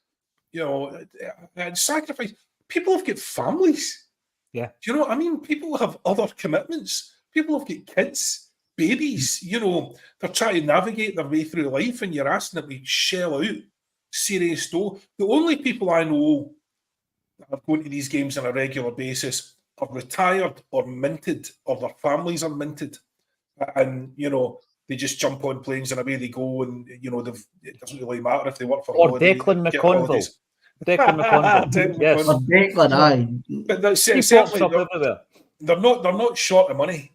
and sacrifice. People have got families. Yeah. Mm. Do you know what I mean? People have other commitments. People have got kids, babies. They're trying to navigate their way through life, and you're asking them to shell out serious dough. The only people I know that are going to these games on a regular basis are retired or minted, or their families are minted, and they just jump on planes and away they go, and it doesn't really matter if they work for holiday. Declan McConville. Declan McConville. Yes. Declan, aye. But that's He pops certainly up everywhere. they're not short of money,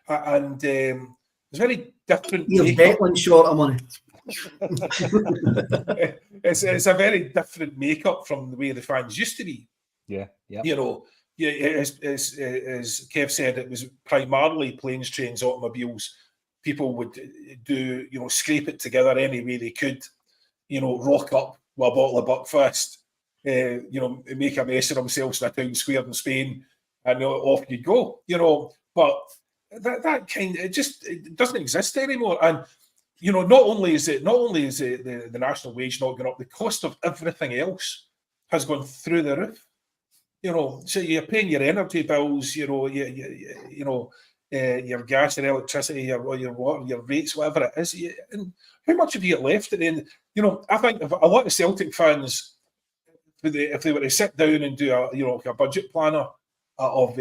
and it's very different. You're Declan short of money. It's a very different makeup from the way the fans used to be. Yeah. As Kev said, it was primarily planes, trains, automobiles. People would do, scrape it together any way they could, rock up with a bottle of Buckfast, make a mess of themselves in a town square in Spain, and off you go, But that kind, it doesn't exist anymore. And not only is the national wage not going up, the cost of everything else has gone through the roof. So you're paying your energy bills, your gas and electricity, your water, your rates, whatever it is. And how much have you got left at the end? I think if a lot of Celtic fans, if they were to sit down and do a budget planner of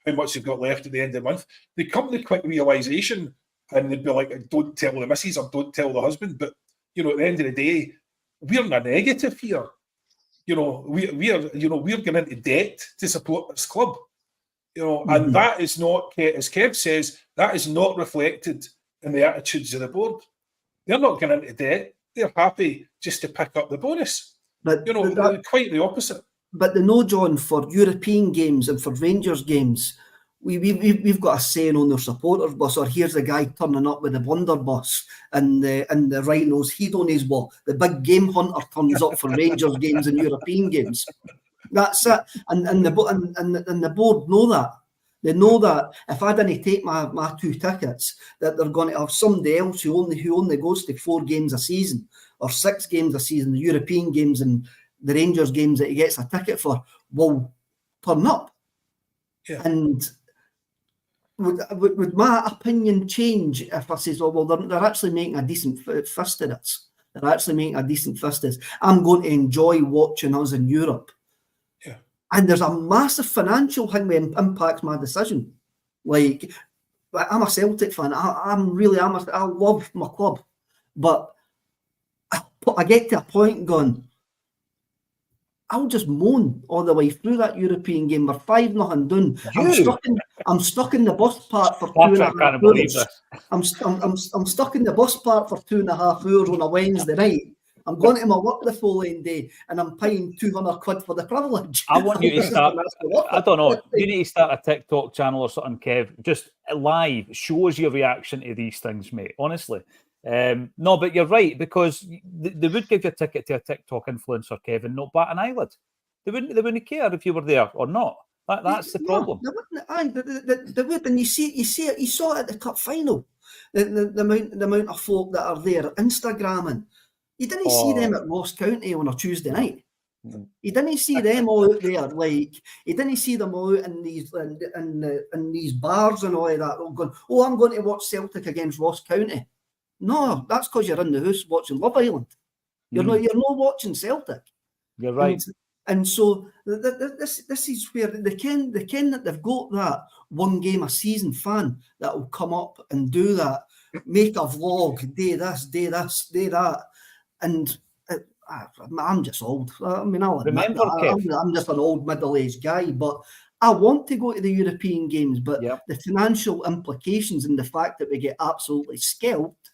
how much they've got left at the end of the month, they come to the quick realisation, and they'd be like, don't tell the missus or don't tell the husband. But at the end of the day, we're in a negative here. We're going into debt to support this club. And that is not, as Kev says, that is not reflected in the attitudes of the board. They're not going into debt. They're happy just to pick up the bonus. But quite the opposite. But John, for European games and for Rangers games, we've got a saying on their supporters bus, or here's a guy turning up with the blunderbuss and the rhinos heed on his wall. The big game hunter turns up for Rangers games and European games. That's it. And the board know that. They know that if I didn't take my 2 tickets, that they're going to have somebody else who only goes to 4 games a season or 6 games a season, the European games and the Rangers games that he gets a ticket for, will turn up. Yeah. And would my opinion change if I says, well, they're actually making a decent fist of this. They're actually making a decent fist of this. I'm going to enjoy watching us in Europe. Yeah. And there's a massive financial thing that impacts my decision. Like, I'm a Celtic fan. I love my club. But I get to a point going, I'll just moan all the way through that European game. We're 5-0 down. I'm stuck in the bus park for Patrick, 2.5 can't believe hours. this. I'm stuck in the bus park for 2.5 hours on a Wednesday night. I'm going to my work the following day, and I'm paying £200 for the privilege. I want you to start. I don't know. You need to start a TikTok channel or something, Kev. Just live shows your reaction to these things, mate. Honestly, no, but you're right, because they would give you a ticket to a TikTok influencer, Kevin, not bat an eyelid. They wouldn't care if you were there or not. That's the problem. They wouldn't. They would, and you saw it at the cup final. The amount of folk that are there Instagramming. You didn't see them at Ross County on a Tuesday night. You didn't see them all out there. Like, you didn't see them all out in these bars and all of that. Going, I'm going to watch Celtic against Ross County. No, that's because you're in the house watching Love Island. You're not watching Celtic. You're right. And so this is where they ken that they've got that one game a season fan that will come up and do that, make a vlog, do this, do that. And I'm just old. I mean, I'll admit that. I'm just an old middle-aged guy, but I want to go to the European games, but the financial implications and the fact that we get absolutely scalped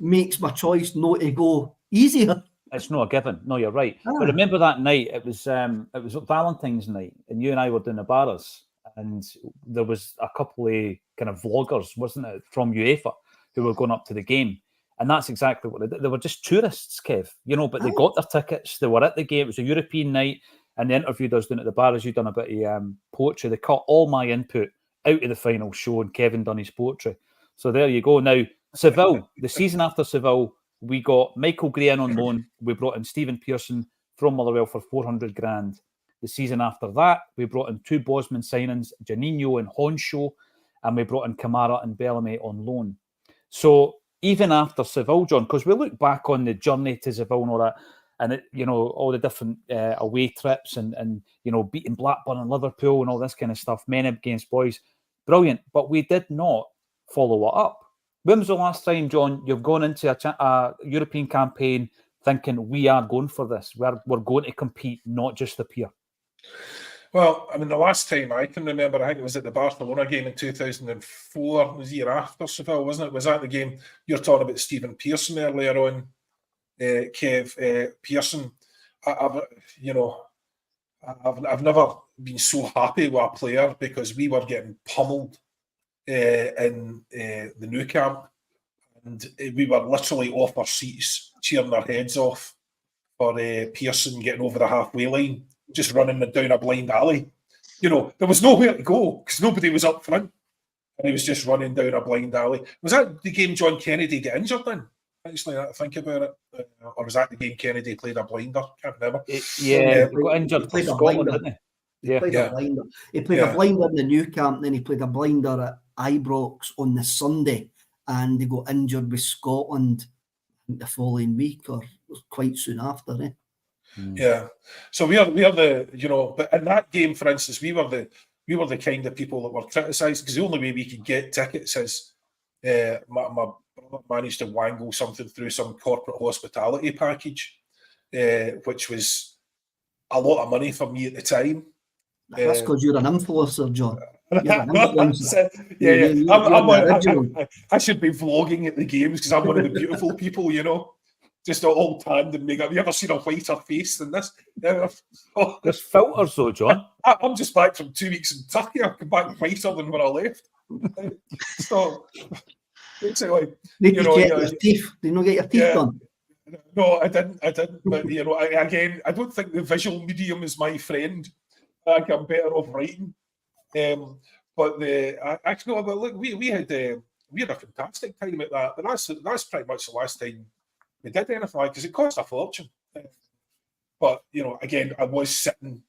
makes my choice not to go easier. It's not a given. No, you're right. But remember that night, it was Valentine's night, and you and I were doing the bars, and there was a couple of kind of vloggers, wasn't it, from UEFA, who were going up to the game. And that's exactly what they did. They were just tourists, Kev, but they got their tickets. They were at the game. It was a European night, and they interviewed us down at the bar as you'd done a bit of poetry. They cut all my input out of the final show, and Kevin done his poetry. So there you go. Now, Seville, the season after Seville, we got Michael Gray in on loan. We brought in Stephen Pearson from Motherwell for $400,000. The season after that, we brought in two Bosman signings, Janino and Honshaw, and we brought in Kamara and Bellamy on loan. So even after Seville, John, because we look back on the journey to Seville and all that, and all the different away trips and beating Blackburn and Liverpool and all this kind of stuff, men against boys, brilliant. But we did not follow it up. When was the last time, John, you've gone into a European campaign thinking we are going for this? We're going to compete, not just appear. Well, I mean, the last time I can remember, I think it was at the Barcelona game in 2004. It was the year after Seville, wasn't it? Was that the game you're talking about? Stephen Pearson earlier on, Kev. Pearson. I've never been so happy with a player, because we were getting pummeled in the Nou Camp, and we were literally off our seats cheering our heads off for Pearson getting over the halfway line, just running down a blind alley. There was nowhere to go because nobody was up front, and he was just running down a blind alley. Was that the game John Kennedy got injured in? Actually, I think about it. Or was that the game Kennedy played a blinder? Can't remember. He got injured for Scotland, didn't he? He played a blinder. He played a blinder in the Nou Camp, and then he played a blinder at Ibrox on the Sunday, and he got injured with Scotland the following week or quite soon after. Yeah, so we are the but in that game, for instance, we were the kind of people that were criticised, because the only way we could get tickets is my brother managed to wangle something through some corporate hospitality package, which was a lot of money for me at the time. That's because you're an influencer, John. I should be vlogging at the games because I'm one of the beautiful people, just all tanned and makeup. Have you ever seen a whiter face than this? There's filters though, John. I'm just back from 2 weeks in Turkey. I've come back whiter than when I left. So basically, Did you get your teeth? Did you not get your teeth done? No, I didn't. But again, I don't think the visual medium is my friend. I think I'm better off writing. But look, we had a fantastic time at that. But that's pretty much the last time we did anything like, because it cost a fortune. But again, I was sitting,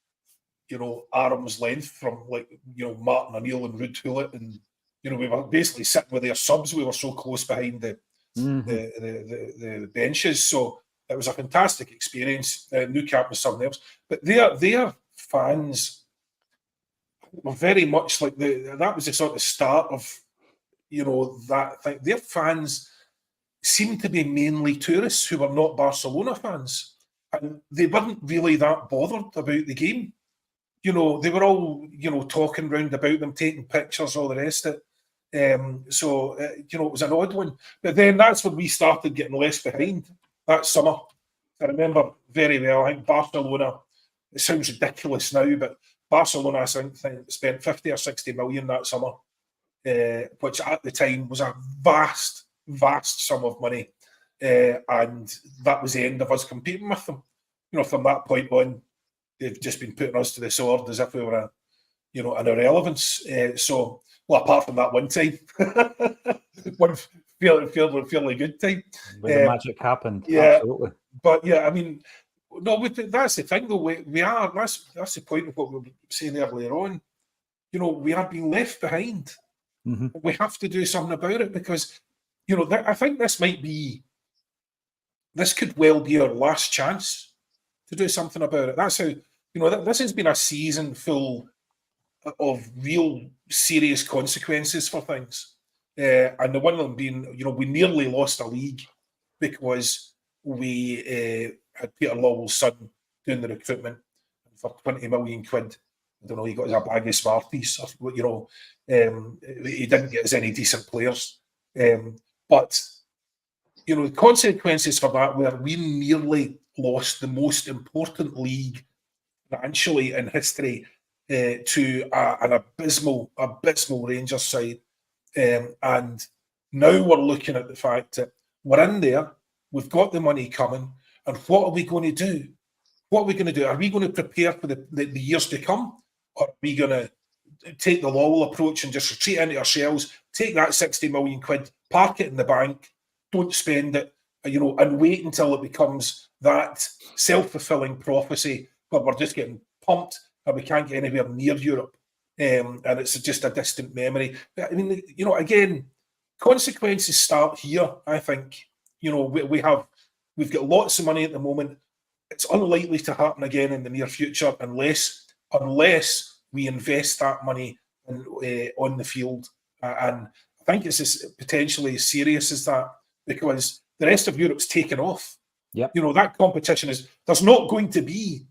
arm's length from Martin O'Neill and Ruud Hullet, and we were basically sitting with their subs. We were so close behind the benches. So it was a fantastic experience. Nou Camp was something else. But their fans were very much like that was the sort of start of that thing. Their fans seemed to be mainly tourists who were not Barcelona fans. and they weren't really that bothered about the game. They were all, talking round about them, taking pictures, all the rest of it. It was an odd one. But then that's when we started getting left behind that summer. I remember very well, I think Barcelona, it sounds ridiculous now, but Barcelona, I think, spent 50 or 60 million that summer, which at the time was a vast, vast sum of money. And that was the end of us competing with them. From that point on, they've just been putting us to the sword as if we were an irrelevance. Apart from that one time, one fairly good time. When the magic happened, yeah, absolutely. But yeah, I mean, no, that's the thing though. We are, that's the point of what we were saying earlier on. We are being left behind. Mm-hmm. We have to do something about it because, I think this could well be our last chance to do something about it. That's how, this has been a season full of real serious consequences for things. And the one of them being, we nearly lost a league because we had Peter Lawwell's son doing the recruitment for 20 million quid. I don't know, he got us a bag of Smarties, or, he didn't get us any decent players. But, the consequences for that were we nearly lost the most important league financially in history to an abysmal Rangers side. And now we're looking at the fact that we're in there, we've got the money coming, and what are we going to do? What are we going to do? Are we going to prepare for the years to come? Or are we going to take the Lawwell approach and just retreat into our shells, take that 60 million quid, park it in the bank, don't spend it, and wait until it becomes that self-fulfilling prophecy where we're just getting pumped and we can't get anywhere near Europe, and it's just a distant memory. I mean, again, consequences start here. I think we've got lots of money at the moment. It's unlikely to happen again in the near future unless we invest that money on the field. And I think it's potentially as serious as that because the rest of Europe's taken off. Yep. That competition there's not going to be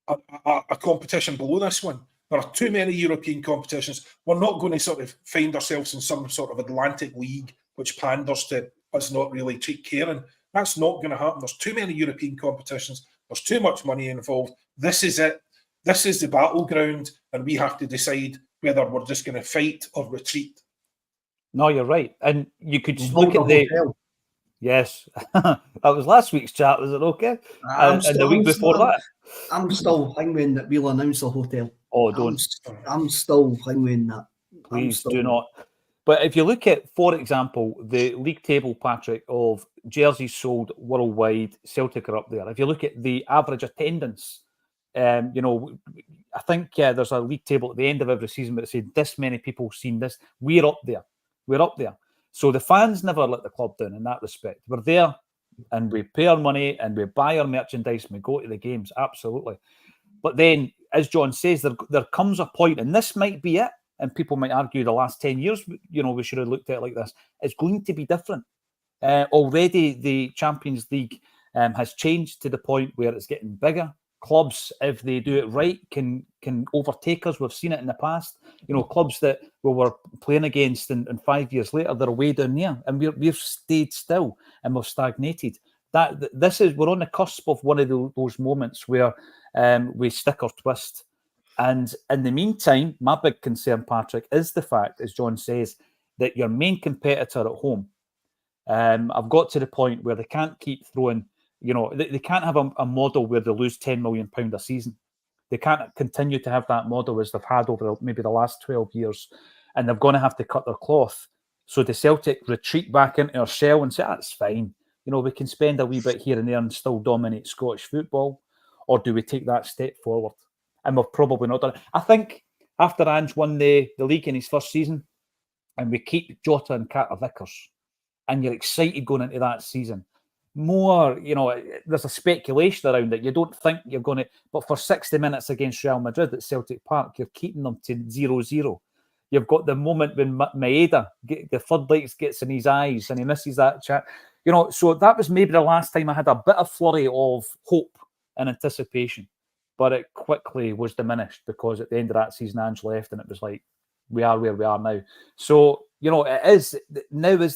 a competition below this one. There are too many European competitions. We're not going to sort of find ourselves in some sort of Atlantic League which panders to us not really take care in. That's not going to happen. There's too many European competitions. There's too much money involved. This is it. This is the battleground, and we have to decide whether we're just going to fight or retreat. No, you're right. And you could just look at the... Yes. That was last week's chat, was it okay? And the week before that? I'm still thinking that we'll announce a hotel. Oh, don't. I'm still thinking that. Please do not. But if you look at, for example, the league table, Patrick, of jerseys sold worldwide, Celtic are up there. If you look at the average attendance, I think there's a league table at the end of every season where it said this many people seen this. We're up there. We're up there. So the fans never let the club down in that respect. We're there and we pay our money and we buy our merchandise and we go to the games. Absolutely. But then, as John says, there comes a point, and this might be it, and people might argue the last 10 years, we should have looked at it like this. It's going to be different. Already the Champions League has changed to the point where it's getting bigger. Clubs, if they do it right, can overtake us. We've seen it in the past. Clubs that we were playing against and 5 years later, they're way down there. And we've stayed still and we've stagnated. We're on the cusp of one of those moments where we stick or twist. And in the meantime, my big concern, Patrick, is the fact, as John says, that your main competitor at home, I've got to the point where they can't keep throwing, they can't have a model where they lose £10 million a season. They can't continue to have that model as they've had over maybe the last 12 years. And they're going to have to cut their cloth. So the Celtic retreat back into our shell and say, that's fine. We can spend a wee bit here and there and still dominate Scottish football. Or do we take that step forward? And we've probably not done it. I think after Ange won the league in his first season, and we keep Jota and Carter Vickers, and you're excited going into that season, more, there's a speculation around it. You don't think you're going to, but for 60 minutes against Real Madrid at Celtic Park, you're keeping them to 0-0. You've got the moment when Maeda, the floodlights gets in his eyes and he misses that chat. So that was maybe the last time I had a bit of flurry of hope in anticipation, but it quickly was diminished because at the end of that season, Ange left, and it was like, we are where we are now. So, now is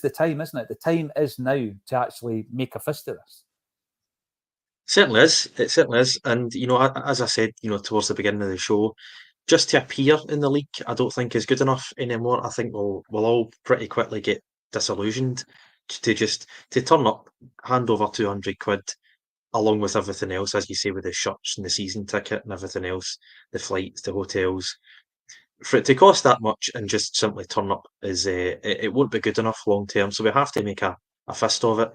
the time, isn't it? The time is now to actually make a fist of this. Certainly is. It certainly is. And, as I said, towards the beginning of the show, just to appear in the league, I don't think is good enough anymore. I think we'll all pretty quickly get disillusioned to turn up, hand over 200 quid, along with everything else, as you say, with the shirts and the season ticket and everything else, the flights, the hotels. For it to cost that much and just simply turn up it won't be good enough long term. So we have to make a fist of it.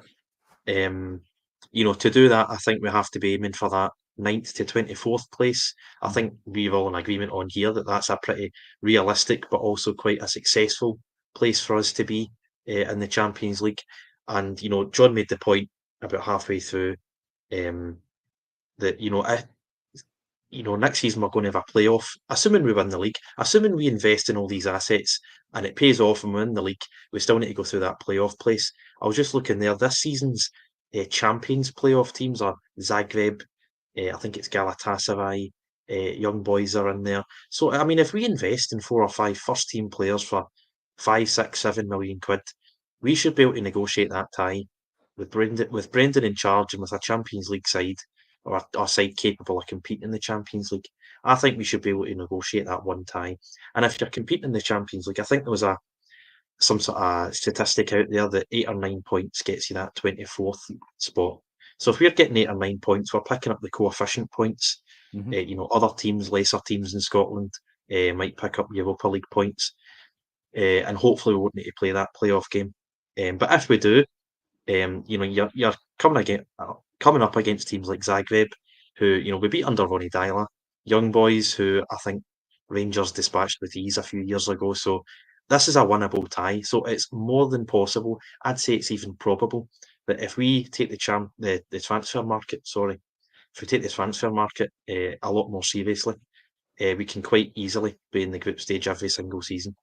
To do that, I think we have to be aiming for that 9th to 24th place. I think we're all in agreement on here that that's a pretty realistic, but also quite a successful place for us to be in the Champions League. And, John made the point about halfway through that, next season we're going to have a playoff, assuming we win the league, assuming we invest in all these assets and it pays off and we win the league, we still need to go through that playoff place. I was just looking there, this season's Champions playoff teams are Zagreb, I think it's Galatasaray, Young Boys are in there. So, I mean, if we invest in 4 or 5 first-team players for 5, 6, 7 million quid, we should be able to negotiate that tie with Brendan in charge and with a Champions League side, or a side capable of competing in the Champions League. I think we should be able to negotiate that one tie. And if you're competing in the Champions League, I think there was some sort of statistic out there that 8 or 9 points gets you that 24th spot. So if we're getting 8 or 9 points, we're picking up the coefficient points. Other teams, lesser teams in Scotland, might pick up Europa League points, and hopefully we won't need to play that playoff game. But if we do, you're coming up against teams like Zagreb, who we beat under Ronny Deila, Young Boys, who I think Rangers dispatched with ease a few years ago. So this is a winnable tie. So it's more than possible. I'd say it's even probable that if we take the transfer market, if we take the transfer market a lot more seriously, we can quite easily be in the group stage every single season.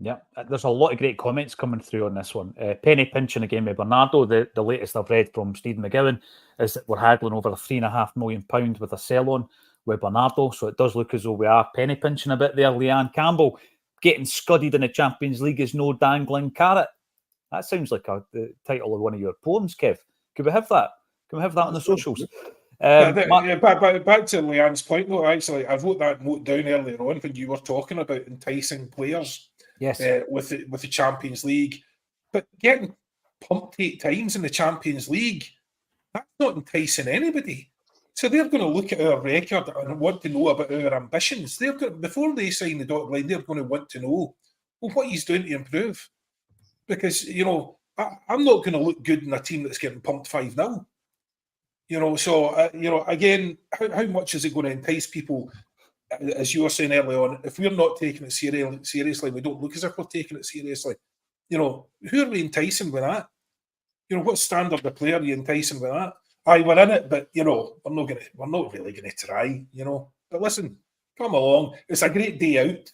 Yeah, there's a lot of great comments coming through on this one. Penny pinching again with Bernardo. The latest I've read from Stephen McGowan is that we're haggling over £3.5 million with a sell-on with Bernardo. So it does look as though we are penny pinching a bit there. Leanne Campbell, getting scudded in the Champions League is no dangling carrot. That sounds like the title of one of your poems, Kev. Could we have that? Can we have that on the socials? Back to Leanne's point, though, actually, I wrote that note down earlier on when you were talking about enticing players. Yes, with the Champions League, but getting pumped 8 times in the Champions League, that's not enticing anybody. So they're going to look at our record and want to know about our ambitions. Before they sign the dotted line, they're going to want to know, well, what he's doing to improve. Because I'm not going to look good in a team that's getting pumped 5-0. So again, how much is it going to entice people? As you were saying earlier on, if we're not taking it seriously, we don't look as if we're taking it seriously. Who are we enticing with that? What standard of player are you enticing with that? Aye, we're in it, but we're not really gonna try. But listen, come along. It's a great day out.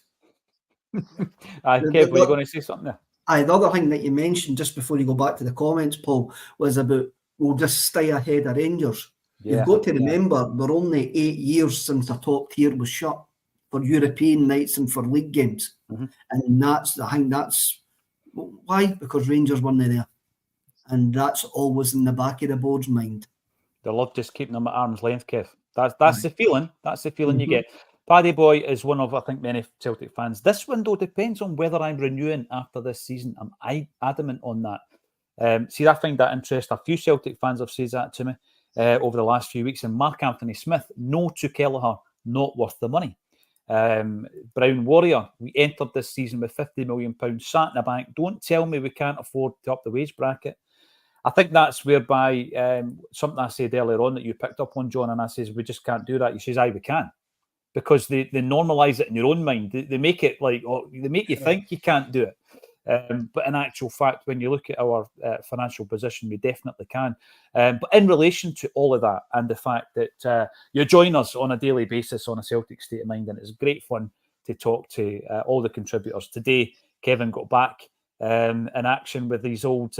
Kev, were you going to say something there? Aye, the other thing that you mentioned just before you go back to the comments, Paul, was about we'll just stay ahead of Rangers. You've got to remember, we're only 8 years since the top tier was shut for European nights and for league games. And I think that's why, because Rangers weren't there. And that's always in the back of the board's mind. They love just keeping them at arm's length, Kev. That's the feeling. That's the feeling you get. Paddy Boy is one of, I think, many Celtic fans. This window depends on whether I'm renewing after this season. I'm adamant on that. See, I find that interesting. A few Celtic fans have said that to me over the last few weeks. And Mark Anthony Smith, no to Kelleher, not worth the money. Brown Warrior, we entered this season with £50 million sat in the bank. Don't tell me we can't afford to up the wage bracket. I think that's whereby something I said earlier on that you picked up on, John, and I says, we just can't do that. You says, aye, we can. Because they normalise it in your own mind. They make it like, they make you think you can't do it. But in actual fact, when you look at our financial position, we definitely can. But in relation to all of that and the fact that you join us on a daily basis on a Celtic State of Mind, and it's great fun to talk to all the contributors. Today, Kevin got back in action with these old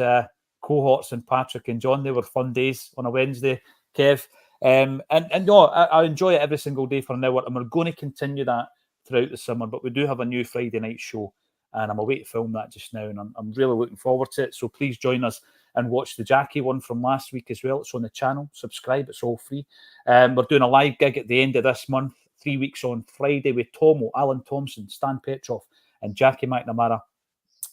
cohorts and Patrick and John. They were fun days on a Wednesday, Kev. And no, I enjoy it every single day from now on, and we're going to continue that throughout the summer. But we do have a new Friday night show, and I'm away to film that just now, and I'm really looking forward to it. So please join us and watch the Jackie one from last week as well. It's on the channel. Subscribe. It's all free. We're doing a live gig at the end of this month, 3 weeks on Friday, with Tomo, Alan Thompson, Stan Petrov, and Jackie McNamara.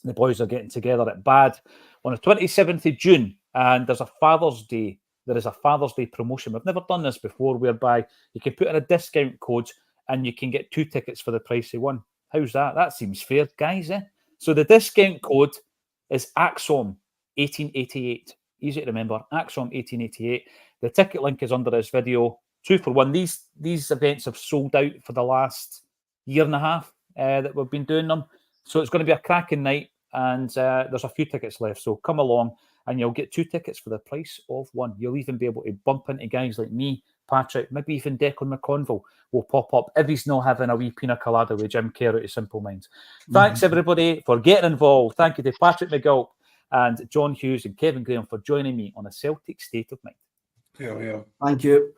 The boys are getting together at Bad on the 27th of June, and there's a Father's Day. There is a Father's Day promotion. We've never done this before, whereby you can put in a discount code and you can get 2 tickets for the price of 1. How's that? That seems fair, guys. So the discount code is Acsom 1888. Easy to remember. Acsom 1888. The ticket link is under this video. 2 for 1. These events have sold out for the last year and a half that we've been doing them. So it's going to be a cracking night, and there's a few tickets left. So come along, and you'll get 2 tickets for the price of 1. You'll even be able to bump into guys like me, Patrick, maybe even Declan McConville will pop up if he's not having a wee pina colada with Jim Kerr out of Simple Minds. Thanks, everybody, for getting involved. Thank you to Patrick McGill and John Hughes and Kevin Graham for joining me on a Celtic State of Mind. Yeah. Thank you.